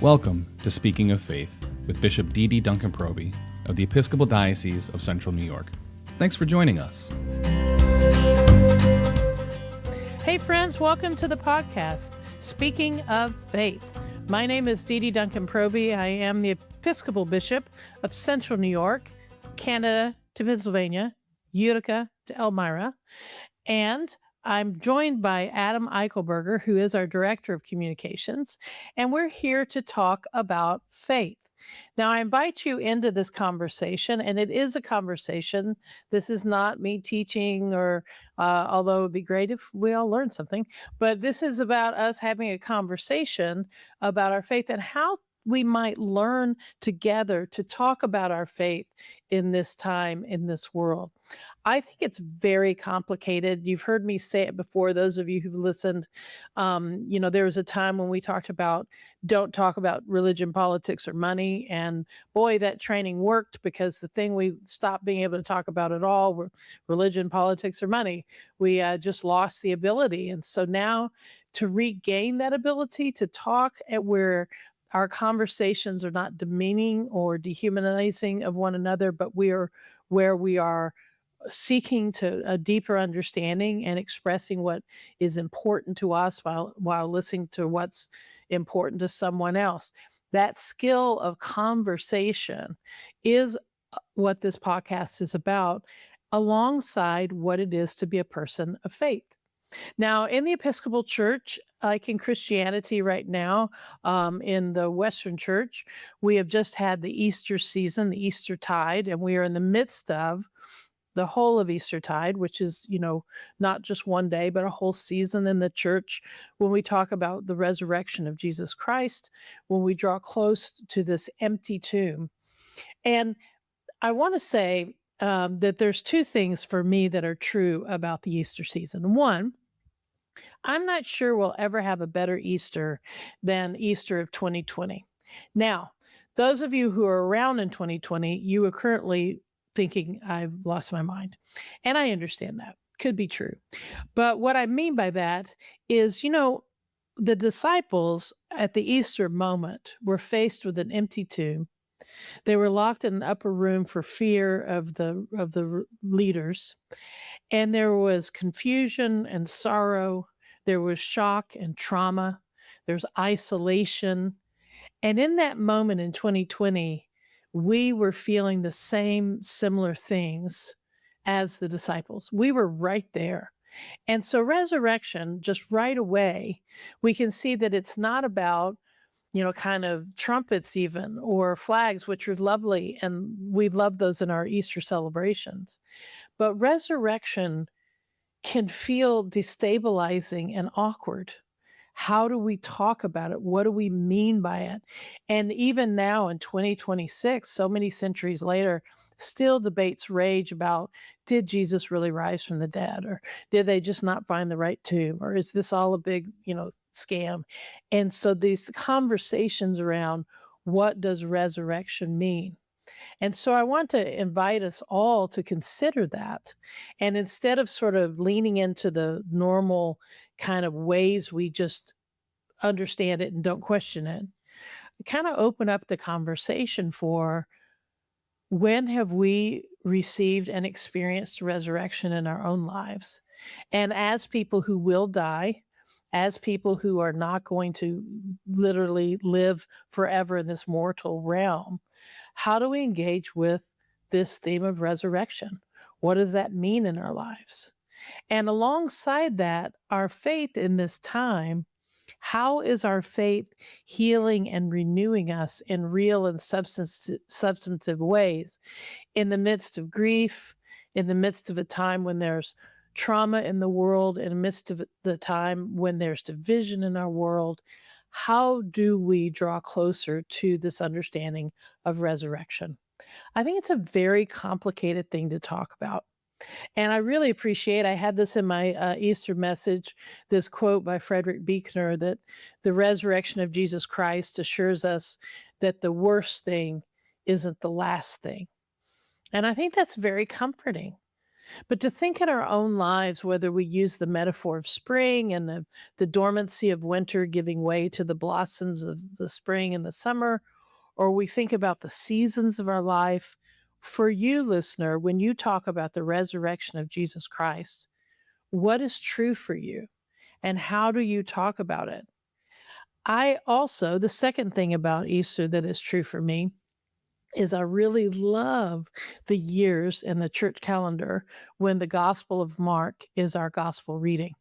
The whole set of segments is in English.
Welcome to Speaking of Faith with Bishop DeDe Duncan Proby of the Episcopal Diocese of Central New York. Thanks for joining us. Hey friends, welcome to the podcast, Speaking of Faith. My name is DeDe Duncan Proby. I am the Episcopal Bishop of Central New York, Canada to Pennsylvania, Utica to Elmira, and I'm joined by Adam Eichelberger, who is our Director of Communications, and we're here to talk about faith. Now, I invite you into this conversation, and it is a conversation. This is not me teaching, or although it would be great if we all learned something, but this is about us having a conversation about our faith and how we might learn together to talk about our faith in this time, in this world. I think it's very complicated. You've heard me say it before, those of you who've listened. There was a time when we talked about don't talk about religion, politics, or money. And boy, that training worked, because the thing we stopped being able to talk about at all were religion, politics, or money. We just lost the ability. And so now to regain that ability to talk at where our conversations are not demeaning or dehumanizing of one another, but we are where we are seeking to a deeper understanding and expressing what is important to us while listening to what's important to someone else. That skill of conversation is what this podcast is about, alongside what it is to be a person of faith. Now, in the Episcopal Church, like in Christianity right now, in the Western Church, we have just had the Easter season, the Easter tide, and we are in the midst of the whole of Eastertide, which is, not just one day, but a whole season in the church. When we talk about the resurrection of Jesus Christ, when we draw close to this empty tomb. And I want to say that there's two things for me that are true about the Easter season. One, I'm not sure we'll ever have a better Easter than Easter of 2020. Now, those of you who are around in 2020, you are currently thinking, I've lost my mind. And I understand that. Could be true. But what I mean by that is, the disciples at the Easter moment were faced with an empty tomb. They were locked in an upper room for fear of the leaders. And there was confusion and sorrow. There was shock and trauma. There's isolation. And in that moment in 2020, we were feeling the same similar things as the disciples. We were right there. And so resurrection, just right away, we can see that it's not about, kind of trumpets even, or flags, which are lovely, and we love those in our Easter celebrations. But resurrection can feel destabilizing and awkward. How do we talk about it? What do we mean by it? And even now in 2026, so many centuries later, still debates rage about, did Jesus really rise from the dead? Or did they just not find the right tomb? Or is this all a big, scam? And so these conversations around what does resurrection mean? And so I want to invite us all to consider that. And instead of sort of leaning into the normal kind of ways we just understand it and don't question it, kind of open up the conversation for, when have we received and experienced resurrection in our own lives? And as people who will die, as people who are not going to literally live forever in this mortal realm, how do we engage with this theme of resurrection? What does that mean in our lives? And alongside that, our faith in this time, how is our faith healing and renewing us in real and substantive ways in the midst of grief, in the midst of a time when there's trauma in the world, in the midst of the time when there's division in our world? How do we draw closer to this understanding of resurrection? I think it's a very complicated thing to talk about. And I really appreciate, I had this in my Easter message, this quote by Frederick Buechner, that the resurrection of Jesus Christ assures us that the worst thing isn't the last thing. And I think that's very comforting. But to think in our own lives, whether we use the metaphor of spring and the dormancy of winter giving way to the blossoms of the spring and the summer, or we think about the seasons of our life, for you, listener, when you talk about the resurrection of Jesus Christ, what is true for you? And how do you talk about it? The second thing about Easter that is true for me is I really love the years in the church calendar when the Gospel of Mark is our gospel reading.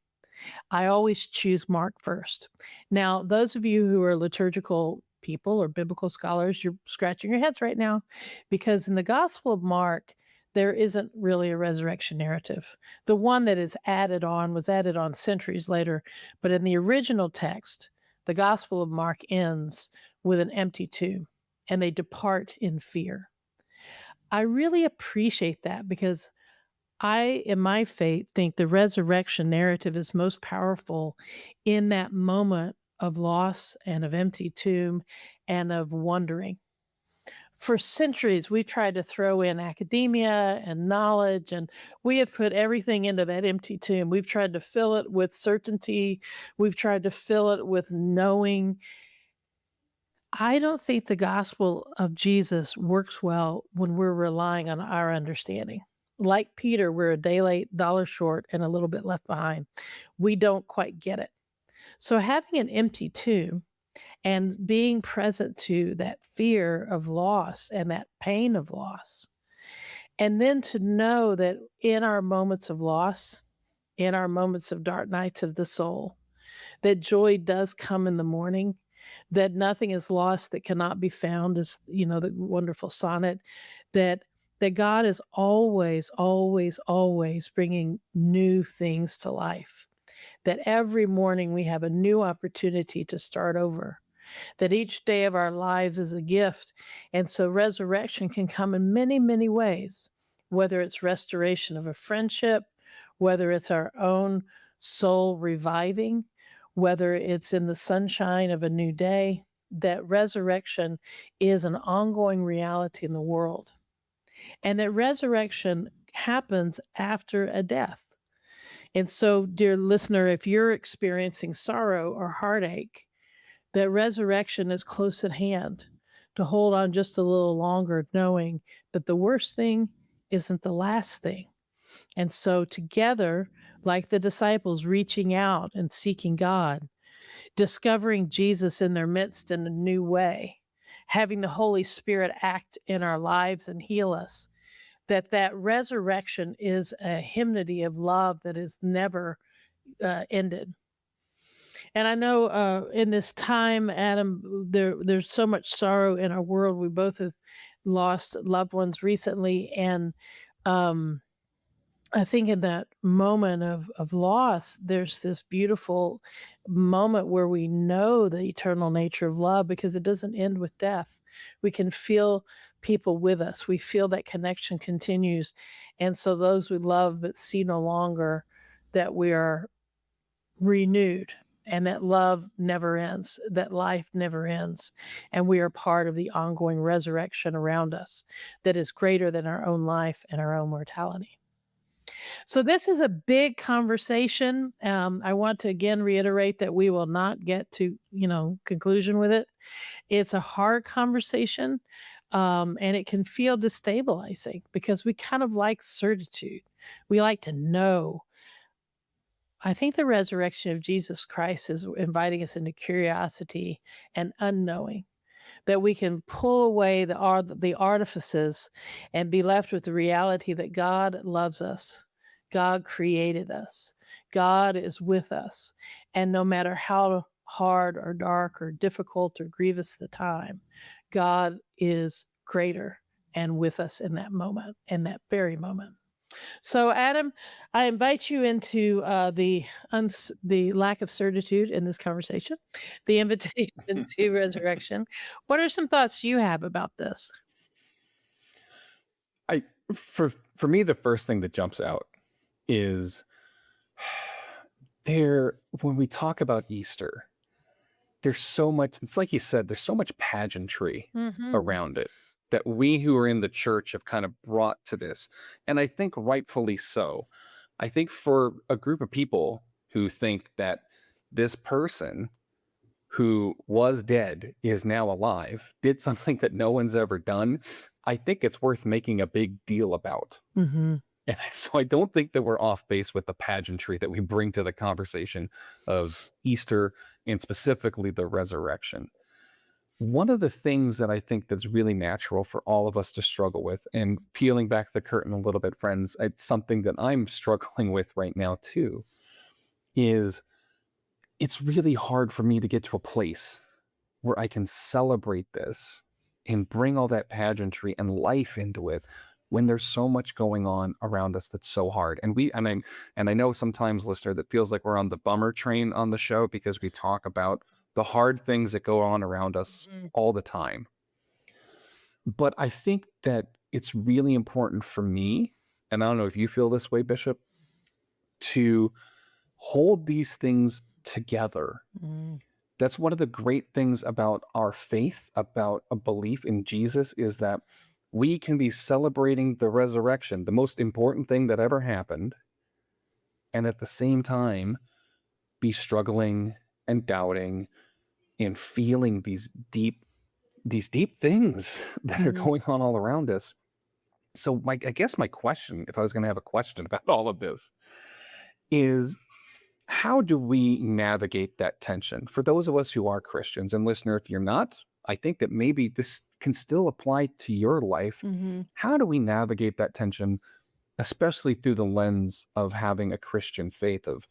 I always choose Mark first. Now, those of you who are liturgical people or biblical scholars, you're scratching your heads right now because in the Gospel of Mark, there isn't really a resurrection narrative. The one that is added on was added on centuries later, but in the original text, the Gospel of Mark ends with an empty tomb and they depart in fear. I really appreciate that because I, in my faith, think the resurrection narrative is most powerful in that moment of loss and of empty tomb and of wondering. For centuries, we've tried to throw in academia and knowledge, and we have put everything into that empty tomb. We've tried to fill it with certainty, we've tried to fill it with knowing. I don't think the gospel of Jesus works well when we're relying on our understanding. Like Peter, we're a day late, dollar short, and a little bit left behind. We don't quite get it. So, having an empty tomb and being present to that fear of loss and that pain of loss, and then to know that in our moments of loss, in our moments of dark nights of the soul, that joy does come in the morning, that nothing is lost that cannot be found, is the wonderful sonnet, that God is always, always, always bringing new things to life. That every morning we have a new opportunity to start over. That each day of our lives is a gift. And so resurrection can come in many, many ways, whether it's restoration of a friendship, whether it's our own soul reviving, whether it's in the sunshine of a new day, that resurrection is an ongoing reality in the world. And that resurrection happens after a death. And so, dear listener, if you're experiencing sorrow or heartache, that resurrection is close at hand to hold on just a little longer, knowing that the worst thing isn't the last thing. And so, together, like the disciples reaching out and seeking God, discovering Jesus in their midst in a new way, having the Holy Spirit act in our lives and heal us, that resurrection is a hymnody of love that is never ended. And I know in this time, Adam, there's so much sorrow in our world. We both have lost loved ones recently, and um, I think in that moment of loss, there's this beautiful moment where we know the eternal nature of love because it doesn't end with death. We can feel people with us. We feel that connection continues. And so those we love but see no longer, that we are renewed and that love never ends, that life never ends. And we are part of the ongoing resurrection around us that is greater than our own life and our own mortality. So this is a big conversation. I want to again reiterate that we will not get to, conclusion with it. It's a hard conversation, and it can feel destabilizing because we kind of like certitude. We like to know. I think the resurrection of Jesus Christ is inviting us into curiosity and unknowing, that we can pull away the artifices and be left with the reality that God loves us. God created us. God is with us. And no matter how hard or dark or difficult or grievous the time, God is greater and with us in that moment, in that very moment. So, Adam, I invite you into the lack of certitude in this conversation, the invitation to resurrection. What are some thoughts you have about this? For me, the first thing that jumps out is when we talk about Easter, there's so much, it's like you said, there's so much pageantry Mm-hmm. around it. that we who are in the church have kind of brought to this. And I think rightfully so. I think for a group of people who think that this person who was dead is now alive, did something that no one's ever done, I think it's worth making a big deal about. Mm-hmm. And so I don't think that we're off base with the pageantry that we bring to the conversation of Easter and specifically the resurrection. One of the things that I think that's really natural for all of us to struggle with, and peeling back the curtain a little bit, friends, it's something that I'm struggling with right now too, is it's really hard for me to get to a place where I can celebrate this and bring all that pageantry and life into it when there's so much going on around us that's so hard. And I know sometimes, listener, that feels like we're on the bummer train on the show because we talk about the hard things that go on around us all the time. But I think that it's really important for me, and I don't know if you feel this way, Bishop, to hold these things together. That's one of the great things about our faith, about a belief in Jesus, is that we can be celebrating the resurrection, the most important thing that ever happened, and at the same time be struggling and doubting and feeling these deep things that are going on all around us. So I guess my question, if I was going to have a question about all of this, is how do we navigate that tension? For those of us who are Christians, and listener, if you're not, I think that maybe this can still apply to your life. How do we navigate that tension, especially through the lens of having a Christian faith, of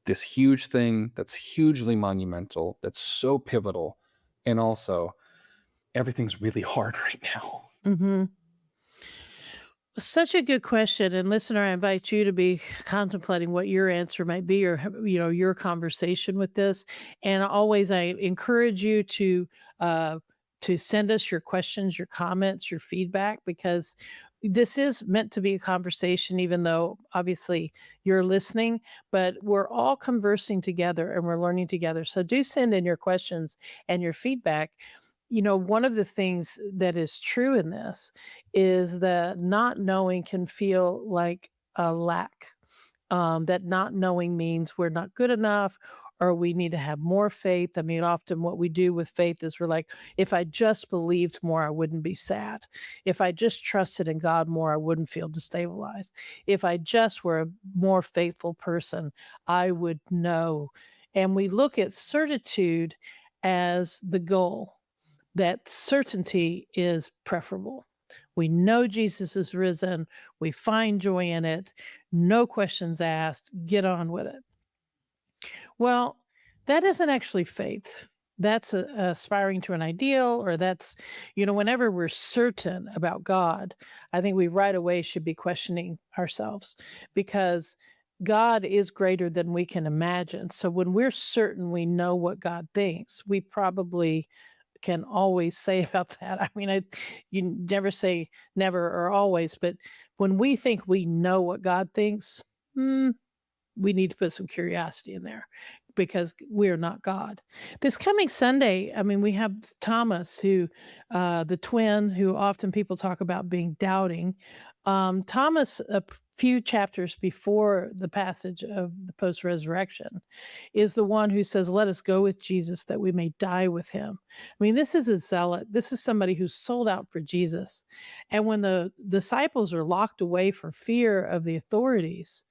this huge thing that's hugely monumental, that's so pivotal, and also everything's really hard right now? Such a good question. And listener, I invite you to be contemplating what your answer might be, or, your conversation with this. And always, I encourage you to send us your questions, your comments, your feedback, because this is meant to be a conversation, even though obviously you're listening, but we're all conversing together and we're learning together. So do send in your questions and your feedback. One of the things that is true in this is that not knowing can feel like a lack. That not knowing means we're not good enough, or we need to have more faith. I mean, often what we do with faith is we're like, if I just believed more, I wouldn't be sad. If I just trusted in God more, I wouldn't feel destabilized. If I just were a more faithful person, I would know. And we look at certitude as the goal. That certainty is preferable. We know Jesus is risen. We find joy in it. No questions asked. Get on with it. Well, that isn't actually faith. That's aspiring to an ideal, or that's, whenever we're certain about God, I think we right away should be questioning ourselves, because God is greater than we can imagine. So when we're certain we know what God thinks, we probably can always say about that. I mean, you never say never or always, but when we think we know what God thinks, we need to put some curiosity in there, because we're not God. This coming Sunday, I mean, we have Thomas, who, the twin, who often people talk about being doubting. Thomas, a few chapters before the passage of the post-resurrection, is the one who says, let us go with Jesus that we may die with him. I mean, this is a zealot. This is somebody who's sold out for Jesus. And when the disciples are locked away for fear of the authorities,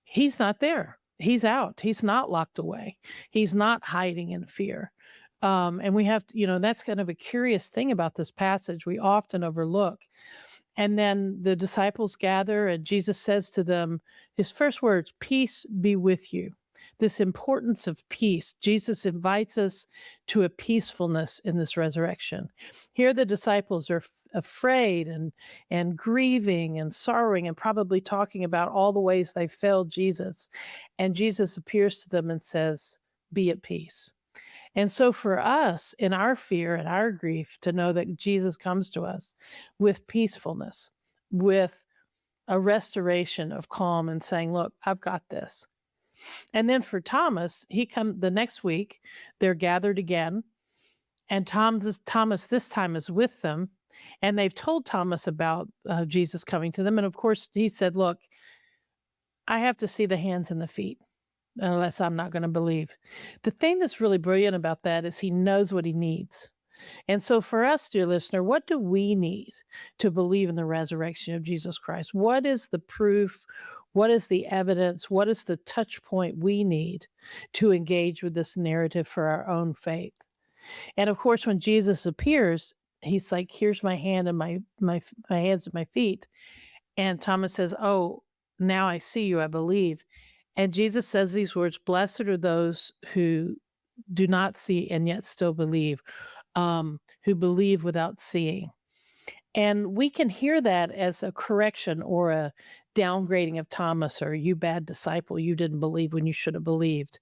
he's not there. He's out. He's not locked away. He's not hiding in fear. And we have to, that's kind of a curious thing about this passage we often overlook. And then the disciples gather, and Jesus says to them, his first words, peace be with you. This importance of peace. Jesus invites us to a peacefulness in this resurrection. Here the disciples are afraid and grieving and sorrowing and probably talking about all the ways they failed Jesus. And Jesus appears to them and says, be at peace. And so for us, in our fear and our grief, to know that Jesus comes to us with peacefulness, with a restoration of calm, and saying, look, I've got this. And then for Thomas, he come the next week, they're gathered again, and Thomas this time is with them. And they've told Thomas about Jesus coming to them. And of course, he said, look, I have to see the hands and the feet, unless I'm not going to believe. The thing that's really brilliant about that is he knows what he needs. And so, for us, dear listener, what do we need to believe in the resurrection of Jesus Christ? What is the proof? What is the evidence? What is the touch point we need to engage with this narrative for our own faith? And of course, when Jesus appears, he's like, "Here's my hand and my hands and my feet." And Thomas says, "Oh, now I see you, I believe." And Jesus says these words, "Blessed are those who do not see and yet still believe, who believe without seeing." And we can hear that as a correction or a downgrading of Thomas, or "You bad disciple, you didn't believe when you should have believed."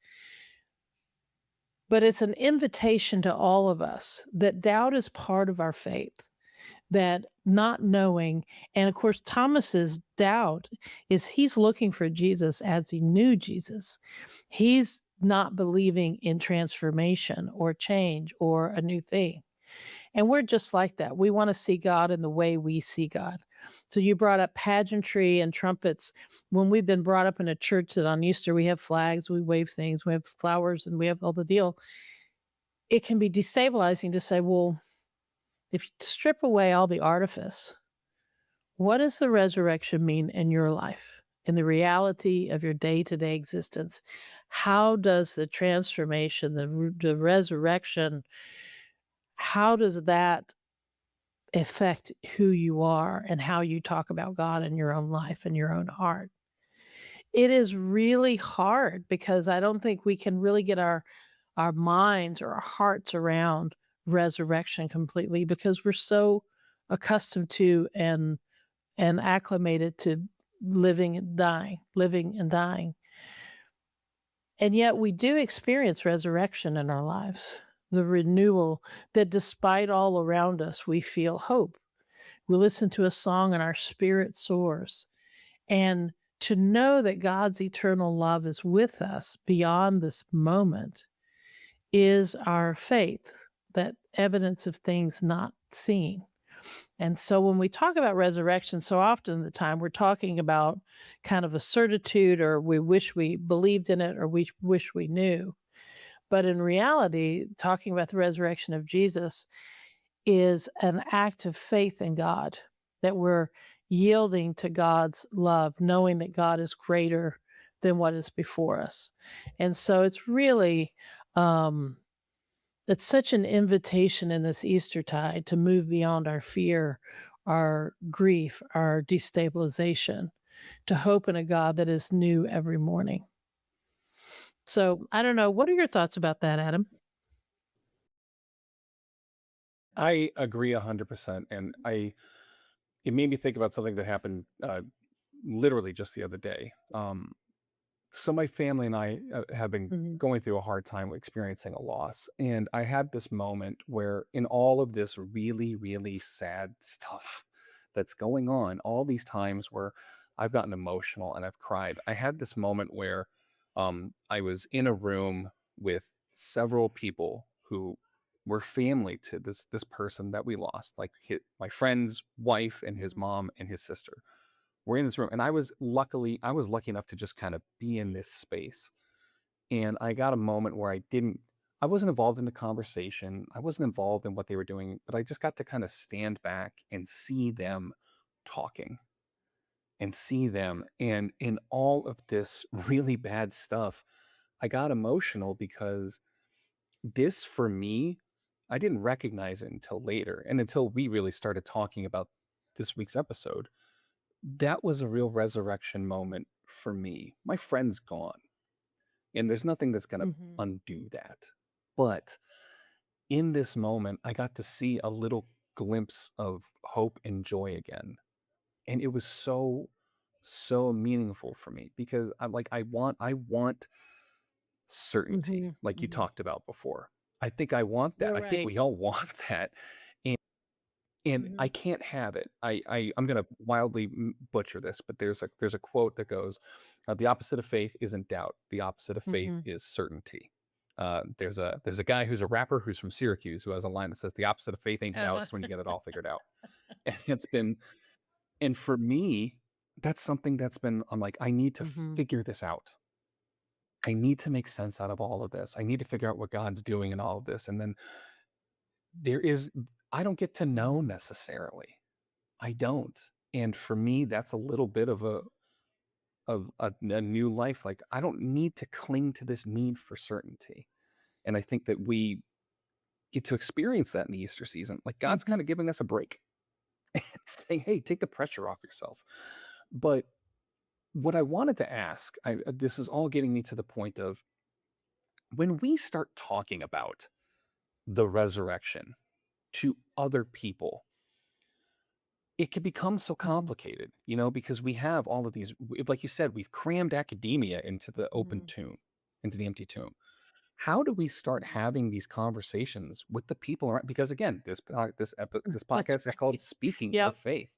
But it's an invitation to all of us that doubt is part of our faith, that not knowing, and of course, Thomas's doubt is he's looking for Jesus as he knew Jesus. He's not believing in transformation or change or a new thing. And we're just like that. We want to see God in the way we see God. So you brought up pageantry and trumpets. When we've been brought up in a church that on Easter we have flags, we wave things, we have flowers, and we have all the deal, it can be destabilizing to say, well, if you strip away all the artifice, what does the resurrection mean in your life, in the reality of your day-to-day existence? How does the transformation, the resurrection, how does that affect who you are and how you talk about God in your own life and your own heart? It is really hard because I don't think we can really get our minds or our hearts around resurrection completely, because we're so accustomed to and acclimated to living and dying. And yet we do experience resurrection in our lives, the renewal that despite all around us, we feel hope. We listen to a song and our spirit soars. And to know that God's eternal love is with us beyond this moment is our faith, that evidence of things not seen. And so when we talk about resurrection, so often the time we're talking about kind of a certitude, or we wish we believed in it, or we wish we knew. But in reality, talking about the resurrection of Jesus is an act of faith in God, that we're yielding to God's love, knowing that God is greater than what is before us. And so it's really, it's such an invitation in this Eastertide to move beyond our fear, our grief, our destabilization, to hope in a God that is new every morning. So I don't know. What are your thoughts about that, Adam? I agree 100%. And it made me think about something that happened literally just the other day. So my family and I have been Mhm. going through a hard time experiencing a loss. And I had this moment where, in all of this really, really sad stuff that's going on, all these times where I've gotten emotional and I've cried, I had this moment where I was in a room with several people who were family to this person that we lost, like my friend's wife and his mom and his sister. We're in this room, and I was lucky enough to just kind of be in this space. And I got a moment where I wasn't involved in the conversation. I wasn't involved in what they were doing, but I just got to kind of stand back and see them talking and see them. And in all of this really bad stuff, I got emotional because this, for me, I didn't recognize it until later, and until we really started talking about this week's episode. That was a real resurrection moment for me. My friend's gone, and there's nothing that's going to Mhm. undo that. But in this moment, I got to see a little glimpse of hope and joy again. And it was so meaningful for me, because I want certainty, Mhm. like you Mhm. talked about before. I think I want that. You're I think right. we all want that. And I Mhm. can't have it. I'm gonna wildly butcher this, but there's a quote that goes, "The opposite of faith isn't doubt. The opposite of faith Mhm. is certainty." There's a guy who's a rapper who's from Syracuse who has a line that says, "The opposite of faith ain't doubt. It's when you get it all figured out." And and for me, that's something that's been, I'm like, I need to Mhm. figure this out. I need to make sense out of all of this. I need to figure out what God's doing in all of this. And then I don't get to know necessarily. I don't. And for me, that's a little bit of a new life. Like, I don't need to cling to this need for certainty. And I think that we get to experience that in the Easter season. Like, God's Mhm. kind of giving us a break and saying, hey, take the pressure off yourself. But what I wanted to ask, this is all getting me to the point of, when we start talking about the resurrection to other people, it can become so Mhm. complicated, because we have all of these, like you said, we've crammed academia into the open Mhm. tomb, into the empty tomb. How do we start having these conversations with the people around? Because again, this That's podcast is called right. Speaking of Yep. Faith.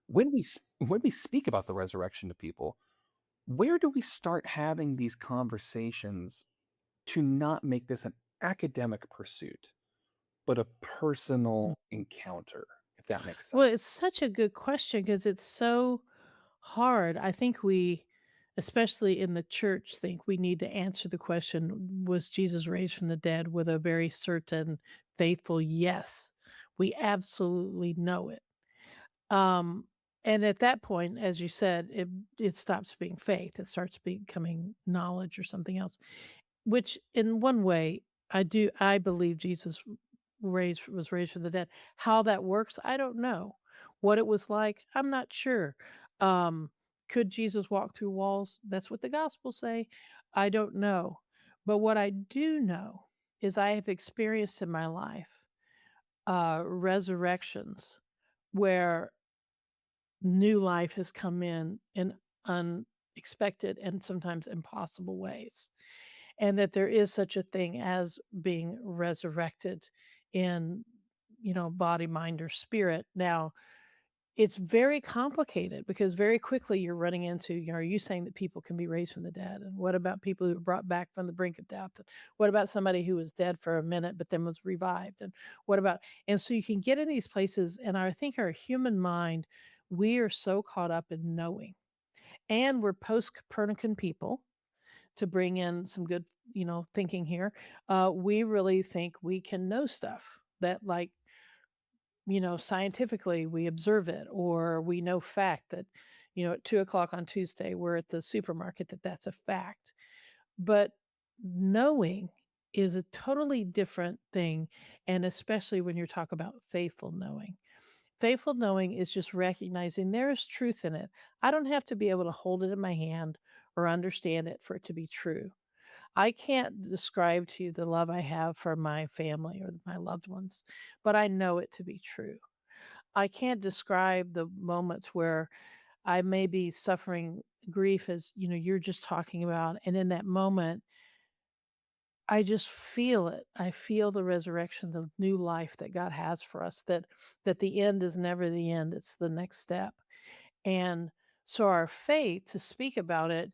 When we speak about the resurrection to people, where do we start having these conversations to not make this an academic pursuit, but a personal encounter, if that makes Well, it's sense? such a good question because it's so hard. I think we, especially in the church, think we need to answer the question, was Jesus raised from the dead, with a very certain, faithful yes. We absolutely know it. Um, and at that point, as you said, it stops being faith. It starts becoming knowledge or something else. Which in one way, I believe Jesus was raised from the dead. How that works, I don't know. What it was like, I'm not sure. Um, could Jesus walk through walls? That's what the Gospels say. I don't know. But what I do know is I have experienced in my life, resurrections where new life has come in unexpected and sometimes impossible ways, and that there is such a thing as being resurrected in, body, mind, or spirit. Now, it's very complicated because very quickly you're running into, are you saying that people can be raised from the dead? And what about people who were brought back from the brink of death? And what about somebody who was dead for a minute but then was revived? And what about, and so you can get in these places, and I think our human mind, we are so caught up in knowing. And we're post Copernican people, to bring in some good, thinking here. We really think we can know stuff that, like, scientifically we observe it, or we know fact that, at 2 o'clock on Tuesday, we're at the supermarket, that's a fact. But knowing is a totally different thing. And especially when you talk about faithful knowing. Faithful knowing is just recognizing there is truth in it. I don't have to be able to hold it in my hand or understand it for it to be true. I can't describe to you the love I have for my family or my loved ones, but I know it to be true. I can't describe the moments where I may be suffering grief, as you're just talking about, and in that moment I just feel it. I feel the resurrection, the new life that God has for us, that the end is never the end, it's the next step. And so our faith, to speak about it,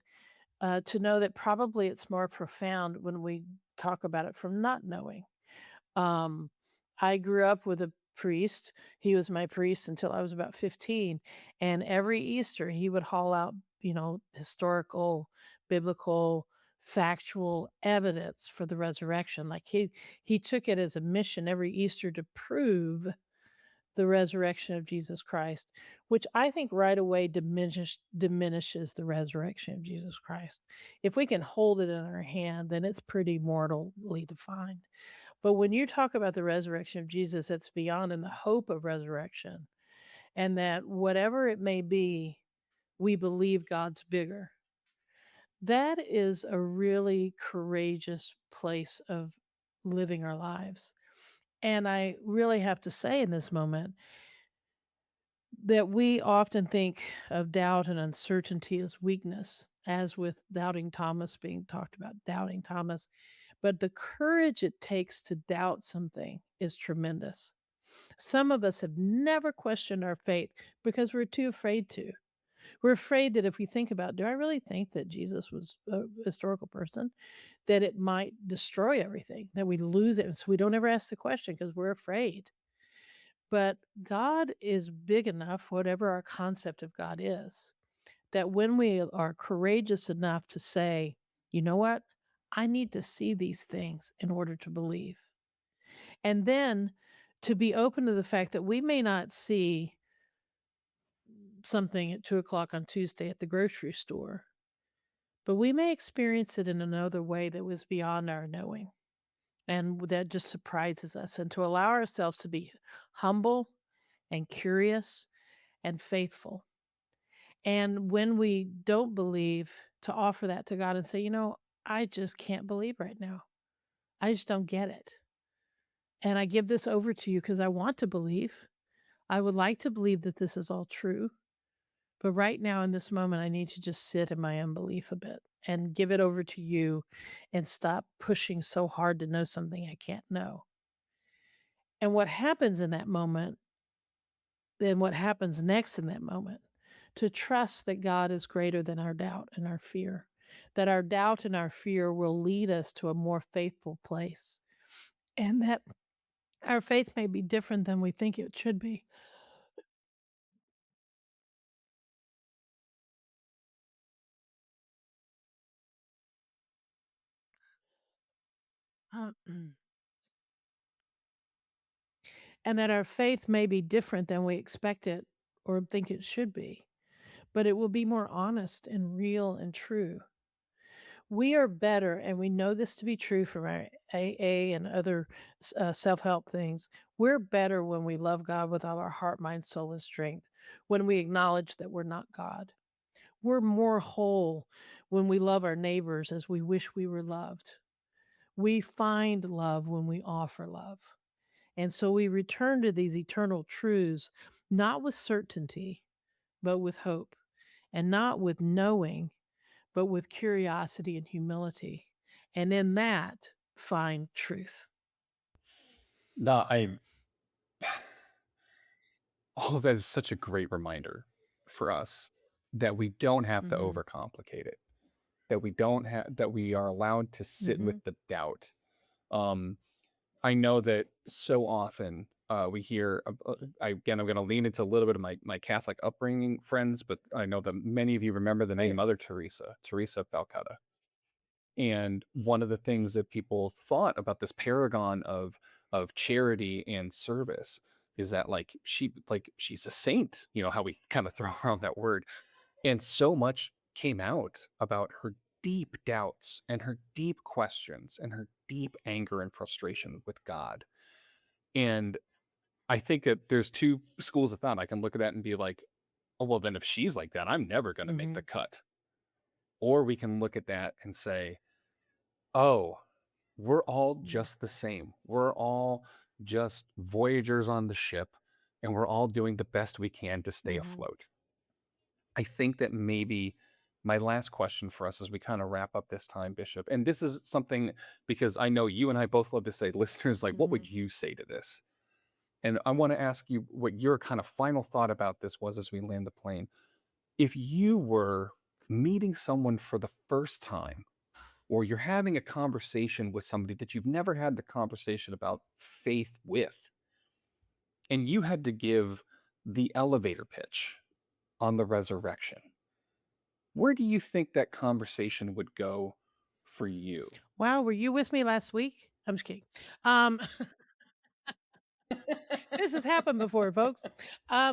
to know that probably it's more profound when we talk about it from not knowing. Um, I grew up with a priest. He was my priest until I was about 15. And every Easter, he would haul out, historical, biblical, factual evidence for the resurrection. Like he took it as a mission every Easter to prove the resurrection of Jesus Christ, which I think right away diminishes the resurrection of Jesus Christ. If we can hold it in our hand, then it's pretty mortally defined. But when you talk about the resurrection of Jesus, it's beyond, in the hope of resurrection, and that whatever it may be, we believe God's bigger. That is a really courageous place of living our lives. And I really have to say in this moment that we often think of doubt and uncertainty as weakness, as with doubting Thomas, being talked about, doubting Thomas. But the courage it takes to doubt something is tremendous. Some of us have never questioned our faith because we're too afraid to. We're afraid that if we think about, do I really think that Jesus was a historical person? That it might destroy everything, that we lose it. So we don't ever ask the question because we're afraid. But God is big enough, whatever our concept of God is, that when we are courageous enough to say, you know what? I need to see these things in order to believe. And then to be open to the fact that we may not see something at 2 o'clock on Tuesday at the grocery store, but we may experience it in another way that was beyond our knowing. And that just surprises us. And to allow ourselves to be humble and curious and faithful. And when we don't believe, to offer that to God and say, I just can't believe right now. I just don't get it. And I give this over to you because I want to believe. I would like to believe that this is all true. But right now, in this moment, I need to just sit in my unbelief a bit and give it over to you and stop pushing so hard to know something I can't know. And what happens in that moment, then what happens next in that moment, to trust that God is greater than our doubt and our fear, that our doubt and our fear will lead us to a more faithful place, and that our faith may be different than we think it should be. Uh, and that our faith may be different than we expect it or think it should be, but it will be more honest and real and true. We are better, and we know this to be true from our AA and other self help things. We're better when we love God with all our heart, mind, soul, and strength, when we acknowledge that we're not God. We're more whole when we love our neighbors as we wish we were loved. We find love when we offer love. And so we return to these eternal truths, not with certainty, but with hope, and not with knowing, but with curiosity and humility. And in that, find truth. No, all of that is such a great reminder for us that we don't have to Mhm. overcomplicate it, that we don't have, that we are allowed to sit Mhm. with the doubt. Um, I know that so often we hear, again, I'm going to lean into a little bit of my Catholic upbringing, friends, but I know that many of you remember the name Mother Teresa, Teresa of Calcutta. And one of the things that people thought about this paragon of charity and service is that she's a saint, how we kind of throw around that word. And so much came out about her deep doubts and her deep questions and her deep anger and frustration with God. And I think that there's two schools of thought. I can look at that and be like, oh, well, then if she's like that, I'm never going to make the Mhm. cut. Or we can look at that and say, oh, we're all just the same. We're all just voyagers on the ship, and we're all doing the best we can to stay Mhm. afloat. I think that maybe my last question for us as we kind of wrap up this time, Bishop, and this is something because I know you and I both love to say, listeners, like, what would Mhm. you say to this? And I want to ask you what your kind of final thought about this was as we land the plane. If you were meeting someone for the first time, or you're having a conversation with somebody that you've never had the conversation about faith with, and you had to give the elevator pitch on the resurrection, where do you think that conversation would go for you? Wow, were you with me last week? I'm just kidding. Um, this has happened before, folks. I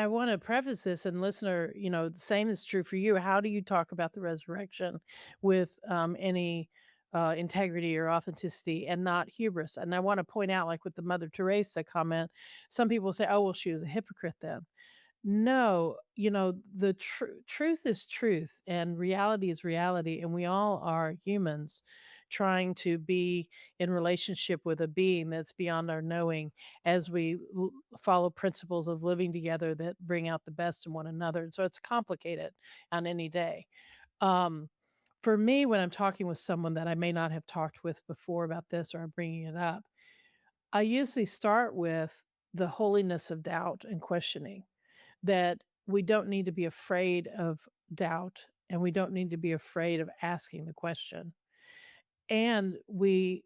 want to preface this, and listener, the same is true for you. How do you talk about the resurrection with any integrity or authenticity and not hubris? And I want to point out, like with the Mother Teresa comment, some people say, "Oh, well, she was a hypocrite then." No, the truth is truth and reality is reality. And we all are humans trying to be in relationship with a being that's beyond our knowing as we follow principles of living together that bring out the best in one another. And so it's complicated on any day. Um, for me, when I'm talking with someone that I may not have talked with before about this or I'm bringing it up, I usually start with the holiness of doubt and questioning that we don't need to be afraid of doubt, and we don't need to be afraid of asking the question. And a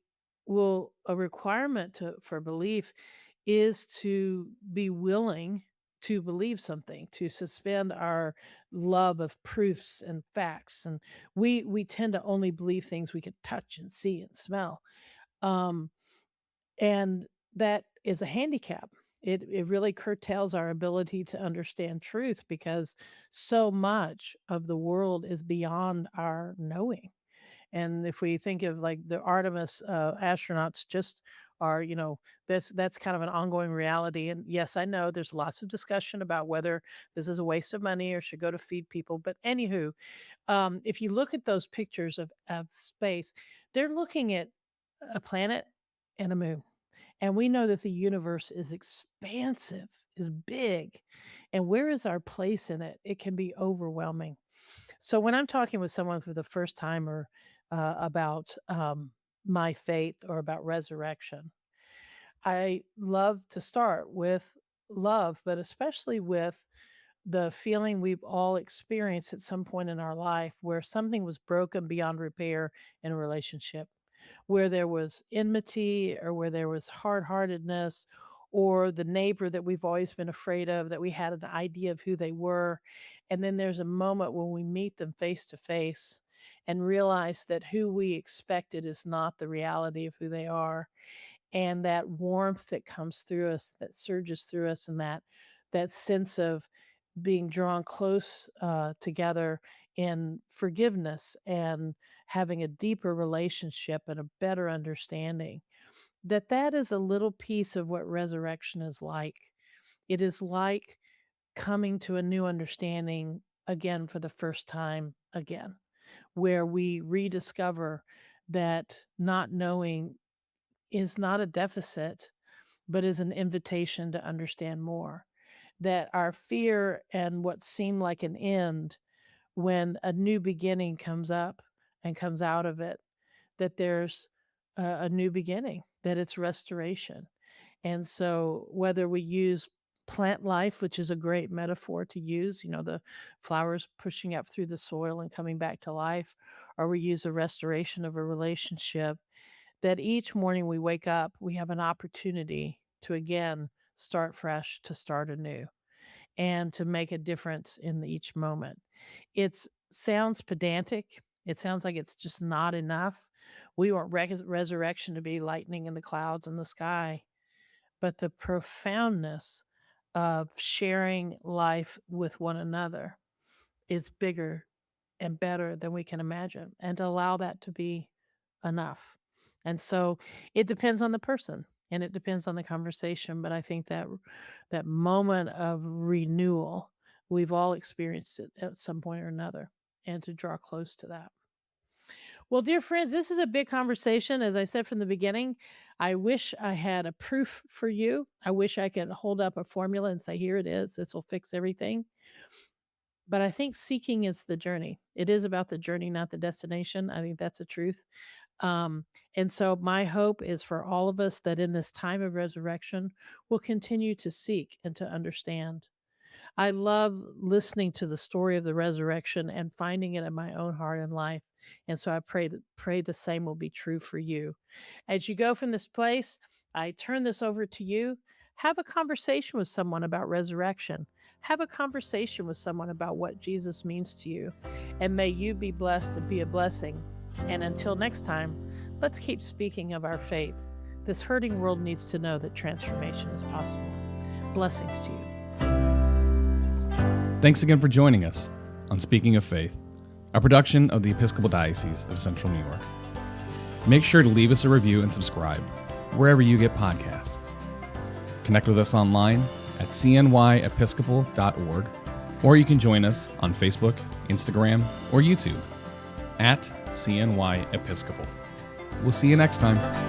requirement for belief is to be willing to believe something, to suspend our love of proofs and facts. And we tend to only believe things we can touch and see and smell. Um, and that is a handicap. It really curtails our ability to understand truth, because so much of the world is beyond our knowing. And if we think of like the Artemis astronauts, just are, that's kind of an ongoing reality. And yes, I know there's lots of discussion about whether this is a waste of money or should go to feed people. But anywho, if you look at those pictures of space, they're looking at a planet and a moon. And we know that the universe is expansive, is big. And where is our place in it? It can be overwhelming. So when I'm talking with someone for the first time, or about my faith or about resurrection, I love to start with love, but especially with the feeling we've all experienced at some point in our life where something was broken beyond repair in a relationship, where there was enmity, or where there was hard-heartedness, or the neighbor that we've always been afraid of, that we had an idea of who they were. And then there's a moment when we meet them face to face and realize that who we expected is not the reality of who they are. And that warmth that comes through us, that surges through us, and that sense of being drawn close together in forgiveness and having a deeper relationship and a better understanding, that is a little piece of what resurrection is like. It is like coming to a new understanding again for the first time again, where we rediscover that not knowing is not a deficit, but is an invitation to understand more. That our fear and what seemed like an end, when a new beginning comes up and comes out of it, that there's a new beginning, that it's restoration. And so whether we use plant life, which is a great metaphor to use, the flowers pushing up through the soil and coming back to life, or we use a restoration of a relationship, that each morning we wake up, we have an opportunity to again start fresh, to start anew, and to make a difference in each moment. It sounds pedantic. It sounds like it's just not enough. We want resurrection to be lightning in the clouds in the sky. But the profoundness of sharing life with one another is bigger and better than we can imagine, and to allow that to be enough. And so it depends on the person, and it depends on the conversation. But I think that moment of renewal, we've all experienced it at some point or another, and to draw close to that. Well, dear friends, this is a big conversation. As I said from the beginning, I wish I had a proof for you. I wish I could hold up a formula and say, here it is, this will fix everything. But I think seeking is the journey. It is about the journey, not the destination. I think that's a truth. And so my hope is for all of us that in this time of resurrection, we'll continue to seek and to understand. I love listening to the story of the resurrection and finding it in my own heart and life. And so I pray the same will be true for you. As you go from this place, I turn this over to you. Have a conversation with someone about resurrection. Have a conversation with someone about what Jesus means to you. And may you be blessed and be a blessing. And until next time, let's keep speaking of our faith. This hurting world needs to know that transformation is possible. Blessings to you. Thanks again for joining us on Speaking of Faith, a production of the Episcopal Diocese of Central New York. Make sure to leave us a review and subscribe wherever you get podcasts. Connect with us online at cnyepiscopal.org, or you can join us on Facebook, Instagram, or YouTube at CNY Episcopal. We'll see you next time.